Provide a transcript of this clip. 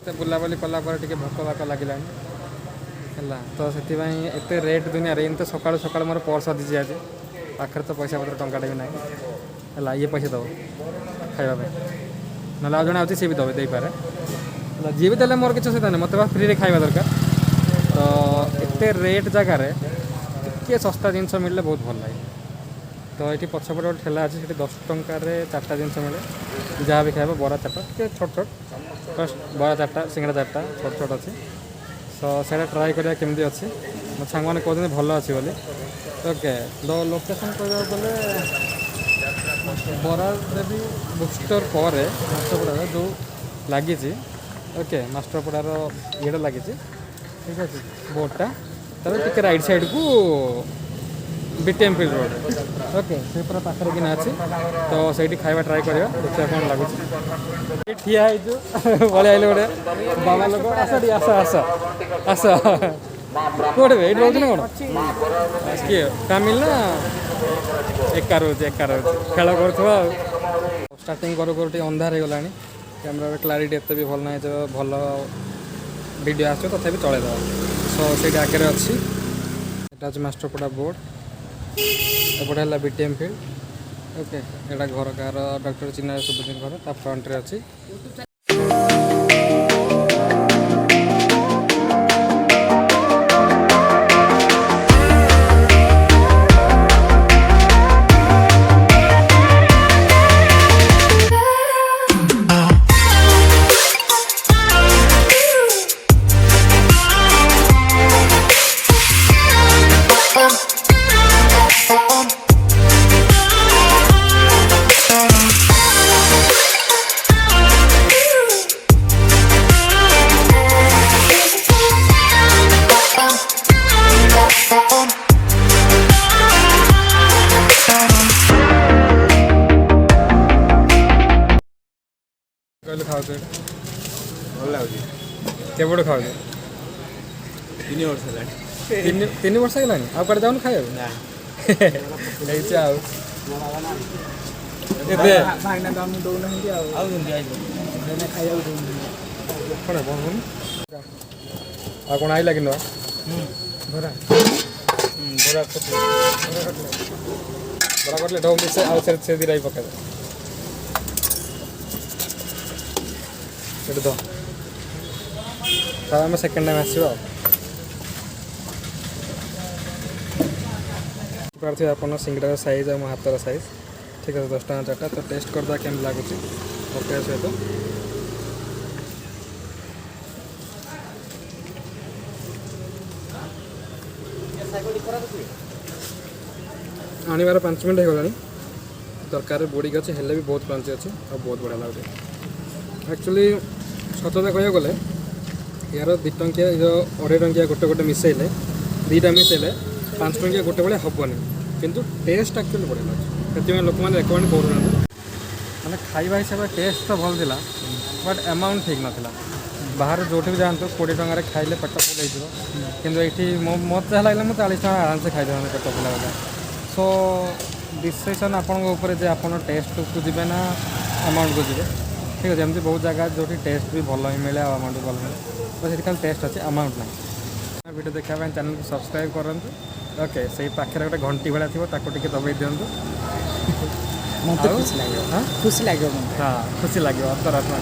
बुलाबुली कलापर टे भोक भाक लगे है तो से रेट दुनिया एमती सका सका मोर पर्स अधिची आज पाखे तो पैसा पत्र टाटा भी ना है ये पैसा दब खावाई ना आज जड़े सी भी दबे देपे जी भी देने मोर किसी असुविधा नहीं मत फ्री खावा दरकार तो एत रेट जगार टे सस्ता जिनस मिले बहुत भल लगे तो ये पछपटे गोटे ठेला अच्छे 10 टंकार 4टा जिनस मिले जहाँ भी खाइब बरा 4टा टे छोट छोट फर्स्ट बरा 4टा सिंगड़ा 4टा छोट छोट अच्छे तो से ट्राए करा केमती अच्छे मो सांग मैंने कहते भल अच्छे बोली ओके तो लोकेशन कह गले बरा देवी बुक स्टोर पर मास्टरपड़ा जो लगी ओके मास्टरपड़ार ये लगी ठीक अच्छे बोर्डटा तब टे राइट साइड को बीटीएम फील्ड रोड ओके से पूरा पाखे कि अच्छे तो सही खाଇବା ट्राए करवा देखा कौन लगुच ठिया भाई आइले गोटे बाबा लोक आस आस आस आस कौटे ये रोज ना कौन किए फैमिली ना एका रोज खेल कर स्टार्टिंग करू करू अंधार हो गला कैमेरा क्लारिटी एत भी भल ना जो भल वीडियो आस तथा चलैद सो से आगे अच्छी यहाँ मास्टरपड़ा बोर्ड एपटे है बीटीएम फील्ड ओके यहाँ घर कार डॉक्टर चिन्ह सुबुद्दीन घर ता फ्रंट रे अच्छी खाऊ भल लगे खाऊ 3 वर्ष है 3 वर्ष है आ कड़े जाऊन खाए कौन आई लगे बरा बरा कटले डो मिसे आउ से दिराई पका तो आम सेकेंड टाइम आसो पार्थे आप सिंगड़ार साइज और मो हाथर साइज ठीक है 10 टका 4टा तो टेस्ट करदा केम लगुच ओके सहित आनबार 5 मिनट हो गला तरकारी बुड़ी अच्छे हेल्ले भी बहुत क्रंची अच्छे और बहुत बढ़िया लगे एक्चुअली सतता कह गले यार 2 टंकिया जो 2.5 टंकिया गोटे गोटे मिसेले 2टा मिसेले 5 टंकिया गोटे बड़े हेनी किंतु टेस्ट एक्चुअली बढ़िया लगे से लोक मैंने रेकमेंड कर मैंने खाଇବା हिसाब से टेस्ट तो भल था बट अमाउंट ठीक नाला बाहर जो भी जातु 20 टकर खाइले पेट फुल हो कि मत जहाँ लगे मुझे 40 टका आराम से खाई पेट फुला गला सो डिसीजन आपन आप टेस्ट को जी ना अमाउंट को जी ठीक है एमती बहुत जगह जो टेस्ट भी भल ही मिले अमाउंट भी भल मिले बस ये टेस्ट अच्छे अमाउंट ना वीडियो देखा चैनल को सब्सक्राइब करूँ ओके से पाखे गोटे घंटी भाया थी ताको दबाई दिंतु खुशी लगे हाँ खुशी लगे अंतरात्मा